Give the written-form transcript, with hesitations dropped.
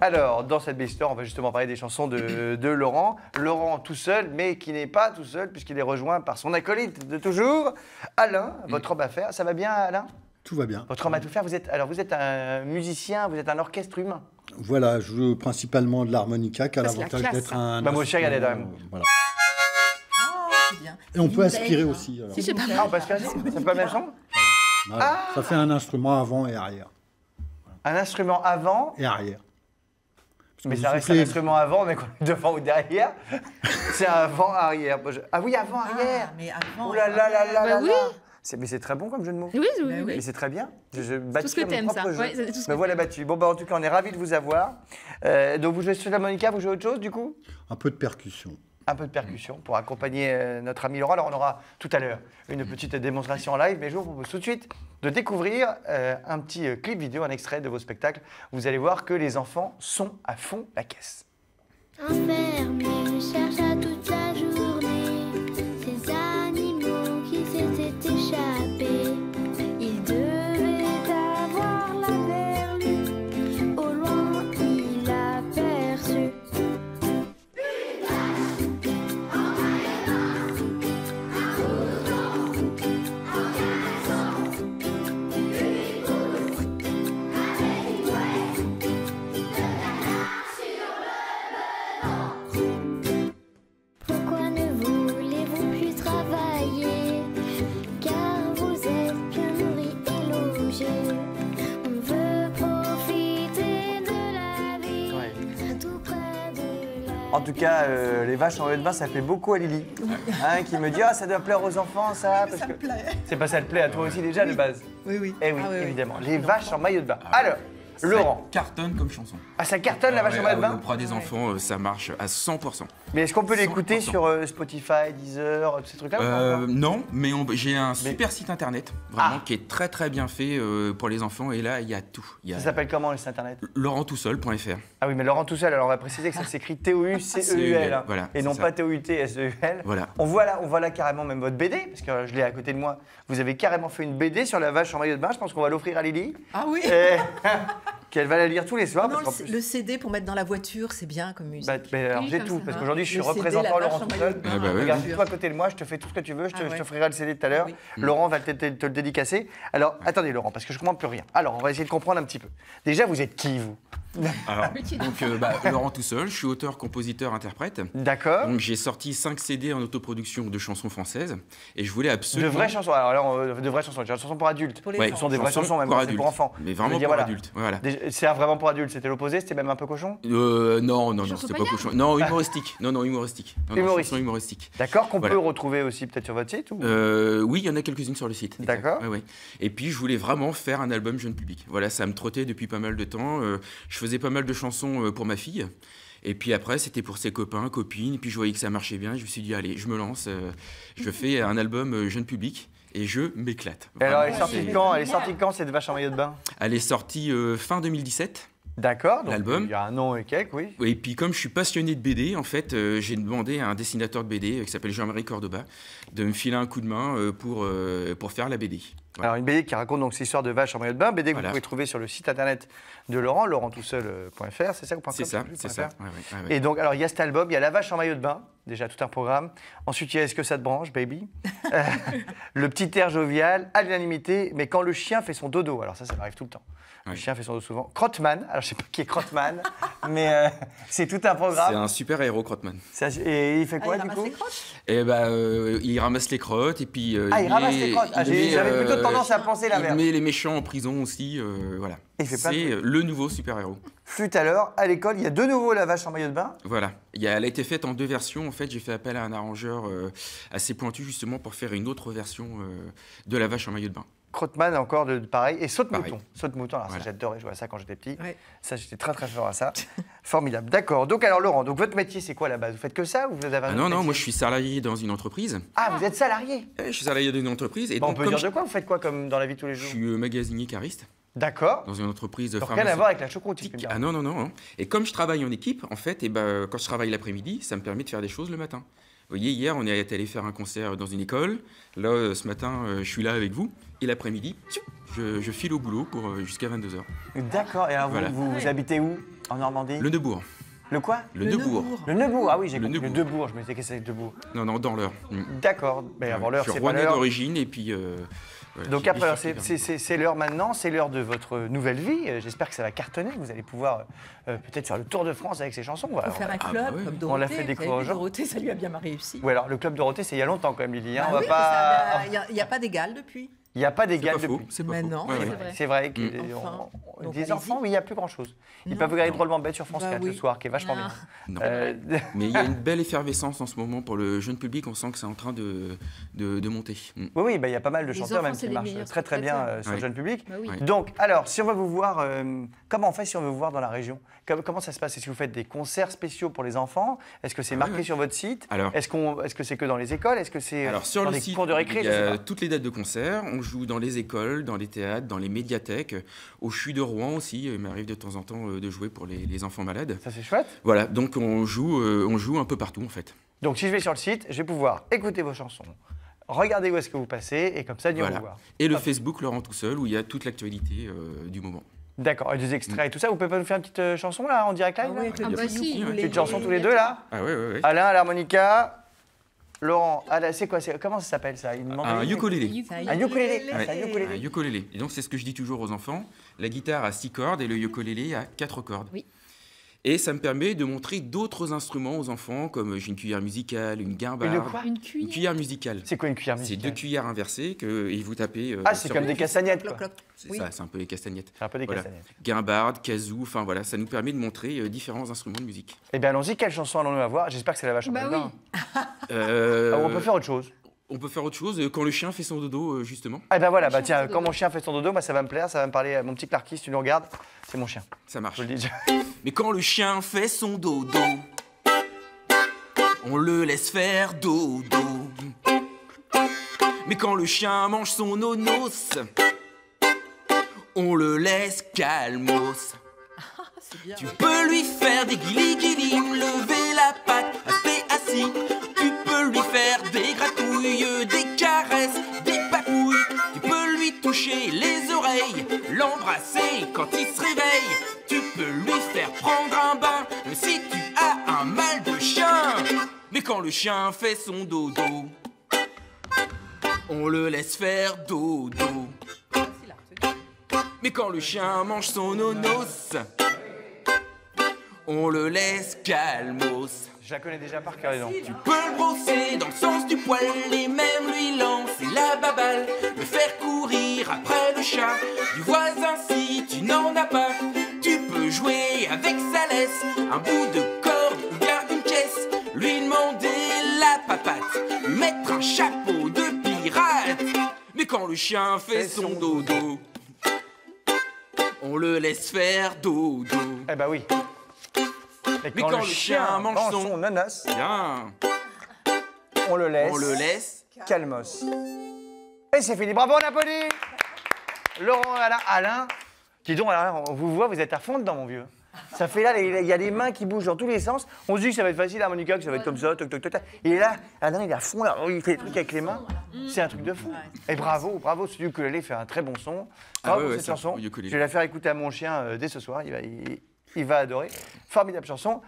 Alors, dans cette Best Histoire, on va justement parler des chansons de Laurent. Laurent tout seul, mais qui n'est pas tout seul, puisqu'il est rejoint par son acolyte de toujours, Alain, votre homme à faire. Ça va bien, Alain? Tout va bien. Votre homme à tout faire, vous êtes un musicien, vous êtes un orchestre humain. Voilà, je joue principalement de l'harmonica, qui a l'avantage d'être un... Bah, moi aussi, regardez, là. Voilà. C'est bien. Et on peut aspirer aussi. Alors. Si, c'est pas Ah, on peut se caser? Ça fait pas le même son? Voilà. Ça fait un instrument avant et arrière. Un instrument avant, Et arrière. mais Vous ça reste un soufflez- instrument avant, mais devant ou derrière. C'est avant-arrière. Ah oui, avant-arrière. Ah, mais avant. Ouh là là là là Bah là oui. là. Mais c'est très bon comme jeu de mots. Oui, oui, Bah oui. oui. Et c'est très bien. Je Tout bâtis ce que mon t'aimes, propre ça. jeu. Ouais, c'est tout ce que Me voilà t'aimes. battu. Bon, bah, en tout cas, on est ravis de vous avoir. Donc, vous jouez sur l'harmonica, vous jouez autre chose, du coup? Un peu de percussion. Un peu de percussion pour accompagner notre ami Laurent. Alors, on aura tout à l'heure une petite démonstration en live, mais je vous propose tout de suite de découvrir un petit clip vidéo, un extrait de vos spectacles. Vous allez voir que les enfants sont à fond la caisse. Enfermé, chercha toute la journée ces animaux qui s'étaient échappés. Il devait avoir la berlue, au loin il aperçut. Pourquoi ne voulez-vous plus travailler? Car vous êtes bien nourris et logés. On veut profiter de la vie, tout près de la En tout cas, les vaches en maillot de bain, ça plaît beaucoup à Lily, hein, qui me dit ah ça doit plaire aux enfants ça. Parce Ça me que plaît. c'est pas ça te plaît à toi aussi déjà de base. Oui, oui. Eh oui, Ah, oui, oui. évidemment. Les vaches en maillot de bain. Alors, Laurent, Ça cartonne comme chanson. ah ça cartonne la vache en maillot de bain. Auprès des enfants, ça marche à 100%. Mais est-ce qu'on peut l'écouter 100%. sur Spotify, Deezer, tous ces trucs-là ou pas encore Non, mais j'ai un super site internet, vraiment, qui est très très bien fait pour les enfants. Et là, il y a tout. Il y a Ça s'appelle comment le site internet? laurenttoutseul.fr. Ah oui, mais Laurent tout seul, alors on va préciser que ça s'écrit T-O-U-C-E-U-L, hein, Voilà, et non c'est pas ça. T-O-U-T-S-E-U-L. Voilà. On voit là carrément même votre BD, parce que je l'ai à côté de moi. Vous avez carrément fait une BD sur la vache en maillot de bain, je pense qu'on va l'offrir à Lily. Ah oui. Et qu'elle va la lire tous les soirs. Non, parce qu'en plus- le CD pour mettre dans la voiture, c'est bien comme musique. Bah, alors Oui, j'ai comme tout, ça. parce qu'aujourd'hui je suis Le CD, représentant la Laurent vache en tout maillot seul. de bain. Ah bah oui. Regarde, toi à côté de moi, je te fais tout ce que tu veux, je Ah ouais. t'offrirai le CD tout à l'heure. Oui. Laurent va te le dédicacer. Alors, attendez Laurent, parce que je ne comprends plus rien. Alors, on va essayer de comprendre un petit peu. Déjà, vous êtes qui, vous? Alors, donc, Laurent tout seul, je suis auteur, compositeur, interprète. D'accord. Donc j'ai sorti 5 CD en autoproduction de chansons françaises. Et je voulais De absolument... vraies chansons. Alors là, de vraies chansons. Des chansons pour adultes. Pour les Ouais, Ce sont des vraies chansons, même, pour c'est adultes. pour enfants. Mais Je vraiment veux dire, pour voilà. adultes. Voilà. C'est vraiment pour adultes, c'était l'opposé, c'était même un peu cochon. Non, Chansons c'était pas païennes. cochon. Non, humoristique. Non, humoristique. Non, Humoristique. chansons humoristiques. D'accord, qu'on Voilà. peut retrouver aussi peut-être sur votre site ou... Oui, il y en a quelques-unes sur le site. exact. D'accord. Ouais, ouais. Et puis, je voulais vraiment faire un album jeune public. Voilà, ça me trottait depuis pas mal de temps. Je faisais pas mal de chansons pour ma fille. Et puis après, c'était pour ses copains, copines. Et puis, je voyais que ça marchait bien. Je me suis dit, allez, je me lance. Je fais un album jeune public. Et je m'éclate. Et alors, elle est Vraiment, sortie c'est- quand? Elle est sortie quand, cette vache en maillot de bain? Elle est sortie fin 2017. D'accord, donc L'album. il y a un an et quelques, oui. Et puis comme je suis passionné de BD, en fait, j'ai demandé à un dessinateur de BD qui s'appelle Jean-Marie Cordoba de me filer un coup de main pour faire la BD. Voilà. Alors une BD qui raconte donc cette histoire de vache en maillot de bain, BD que Voilà. vous pouvez trouver sur le site internet de Laurent, laurenttoutseul.fr, c'est ça ou .com? C'est ça, Je c'est préfère. ça. Ouais, ouais, ouais. Et donc, alors il y a cet album, il y a La vache en maillot de bain, déjà tout un programme. Ensuite, il y a Est-ce que ça te branche, baby? Le petit air jovial, à l'unanimité, mais quand le chien fait son dodo, alors ça m'arrive tout le temps. Le Ouais. chien fait son dodo souvent. Crottman, alors je sais pas qui est Crottman, mais c'est tout un C'est programme. un super héros, Crottman. Et il fait quoi il du ramasse coup? les crottes. Et il ramasse les crottes et puis Ah, il ramasse les crottes. Ah, j'avais plutôt tendance à penser il l'inverse. met les méchants en prison aussi, voilà. Il fait plein de C'est trucs. le nouveau super héros. Tout à l'heure, à l'école, il y a de nouveau La vache en maillot de bain. Voilà. Elle a été faite en 2 versions. En fait, j'ai fait appel à un arrangeur assez pointu justement pour faire une autre version de La vache en maillot de bain. Crottman encore de pareil. Et saute-mouton. Pareil. Saute-mouton, alors Voilà. ça j'adorais jouer à ça quand j'étais petit. Ouais. Ça j'étais très très fort à ça. Formidable. D'accord. Donc alors Laurent, donc votre métier c'est quoi à la base? Vous faites que ça ou vous avez un Ah autre non, métier? moi je suis salarié dans une entreprise. Ah, vous êtes salarié? Je suis salarié dans une entreprise. Et Bon, on donc, peut comme dire de quoi? Vous faites quoi comme dans la vie de tous les je jours? suis magasinier cariste D'accord. dans une entreprise Donc rien à voir avec la choucroute, si je pharmaceutique. peux me Ah permettre. non. Et comme je travaille en équipe, en fait, quand je travaille l'après-midi, ça me permet de faire des choses le matin. Vous voyez, hier, on est allé faire un concert dans une école. Là, ce matin, je suis là avec vous. Et l'après-midi, Je file au boulot pour jusqu'à 22h. D'accord. Et alors, Voilà. vous habitez où en Normandie? Le Neubourg. Le quoi? Le Neubourg. Le Neubourg. Ah oui, j'ai Le compris. Le Neubourg. Debourg. Je me disais que c'était Debourg. Non, dans l'heure. D'accord. Mais avant l'heure, Je c'est suis pas rouennais l'heure. d'origine et puis... voilà, Donc j'ai après, alors, bifurqué c'est l'heure maintenant, c'est l'heure de votre nouvelle vie. J'espère que ça va cartonner. Vous allez pouvoir peut-être faire le tour de France avec ces chansons. Il faut faire un club bah ouais. comme On Dorothée. l'a fait découvrir aux gens. Dorothée, ça lui a bien réussi. Ou alors le club Dorothée, c'est il y a longtemps quand même, Lily. Hein. Bah On va oui, pas. Il n'y a pas d'égal depuis. Il n'y a pas C'est d'égal pas faux, depuis. c'est pas Mais faux. non, Ouais, c'est ouais. vrai. C'est vrai que Enfin, donc des allez-y. enfants, oui, il n'y a plus grand-chose. Ils Non. peuvent regarder drôlement bête sur France Bah 4 le oui. soir, qui est vachement Ah. bien. Non. Euh, Mais il y a une belle effervescence en ce moment pour le jeune public. On sent que c'est en train de monter. Oui, bah, il y a pas mal de Les chanteurs enfants, même c'est qui les marchent meilleurs très très bien spectateurs. sur le Ouais. jeune public. Bah oui. Ouais. Donc, alors, si on veut vous voir, comment on fait si on veut vous voir dans la région? Comment ça se passe? Est-ce que vous faites des concerts spéciaux pour les enfants? Est-ce que c'est marqué ouais. sur votre site? Alors- Est-ce que c'est que dans les écoles? Est-ce que c'est Alors sur dans le des site, cours de récré? il y Je sais a pas. toutes les dates de concert. On joue dans les écoles, dans les théâtres, dans les médiathèques. Au CHU de Rouen aussi, il m'arrive de temps en temps de jouer pour les enfants malades. Ça, c'est chouette. Voilà, donc on joue un peu partout en fait. Donc, si je vais sur le site, je vais pouvoir écouter vos chansons, regarder où est-ce que vous passez, et comme ça, venir Voilà. vous voir. Et le Facebook Laurent tout seul où il y a toute l'actualité du moment. D'accord, et des extraits et tout ça. Vous pouvez pas nous faire une petite chanson là, en direct live Ah là oui, avec le Ah bah petit si. ukulélé. Petite chanson tous les deux là. Ah ouais. Alain à l'harmonica, Laurent, c'est quoi? Comment ça s'appelle ça? Une Un mandoline? ukulélé. C'est Un ukulélé. Ouais. C'est un ukulélé. Un ukulélé. Et donc c'est ce que je dis toujours aux enfants. La guitare a 6 cordes et le ukulélé a 4 cordes. Oui. Et ça me permet de montrer d'autres instruments aux enfants, comme j'ai une cuillère musicale, une guimbarde. Une quoi? Une Une cuillère. cuillère musicale. C'est quoi une cuillère C'est musicale? 2 cuillères inversées et vous tapez. Ah, c'est sur comme le- des castagnettes quoi. Cloc, cloc. C'est Oui. ça, c'est un peu les castagnettes. C'est un peu des Voilà. castagnettes. Guimbarde, kazoo, enfin voilà, ça nous permet de montrer différents instruments de musique. Eh bien allons-y, quelle chanson allons-nous avoir? J'espère que c'est la vache en Bah dedans. oui. Euh, Ah, on peut faire autre chose. on peut faire autre chose quand le chien fait son dodo, justement. Ah ben voilà, bah chien fait tiens, son quand dodo. mon chien fait son dodo, bah, ça va me plaire, ça va me parler. Mon petit Clarky, si tu nous regardes, c'est mon chien. Ça marche. Je vous le dis. Mais quand le chien fait son dodo, on le laisse faire dodo. Mais quand le chien mange son nonos, on le laisse calmos. C'est bien. Tu peux lui faire des guili-guili, lever la patte, rester assis. Tu peux lui faire des gratouilles, des caresses, des papouilles. Tu peux lui toucher les oreilles, l'embrasser quand il se réveille. Tu peux lui faire prendre un bain, même si tu as un mal de chien. Mais quand le chien fait son dodo, on le laisse faire dodo. Mais quand le chien mange son nonos, on le laisse calmos. Je la connais déjà par cœur, dis donc. Tu peux le brosser dans le sens du poil et même lui lancer la baballe, le faire courir après le chat du voisin si tu n'en as pas. Tu peux jouer avec sa laisse, un bout de corde ou bien une caisse, lui demander la papate, lui mettre un chapeau de pirate. Mais quand le chien fait son dodo, on le laisse faire dodo. Eh ben oui. Et Mais quand le chien mange son- nonos, Bien, on le laisse. on le laisse. Calmos. Et c'est fini. Bravo, on applaudit. Laurent, Alain. Dis donc, Alain, on vous voit, vous êtes à fond dedans, mon vieux. Ça fait là, il y a les mains qui bougent dans tous les sens. On se dit que ça va être facile, l'harmonica, que ça va être comme ça, toc, toc, toc, toc. Et là, Alain, il est à fond, là. Il fait des trucs avec les mains. C'est un truc de fou. Et bravo, ce ukulélé fait un très bon son. Ah Bravo ouais, pour ouais, cette c'est un chanson. bon ukulélé. Je vais la faire écouter à mon chien dès ce soir. Il va adorer. Formidable chanson.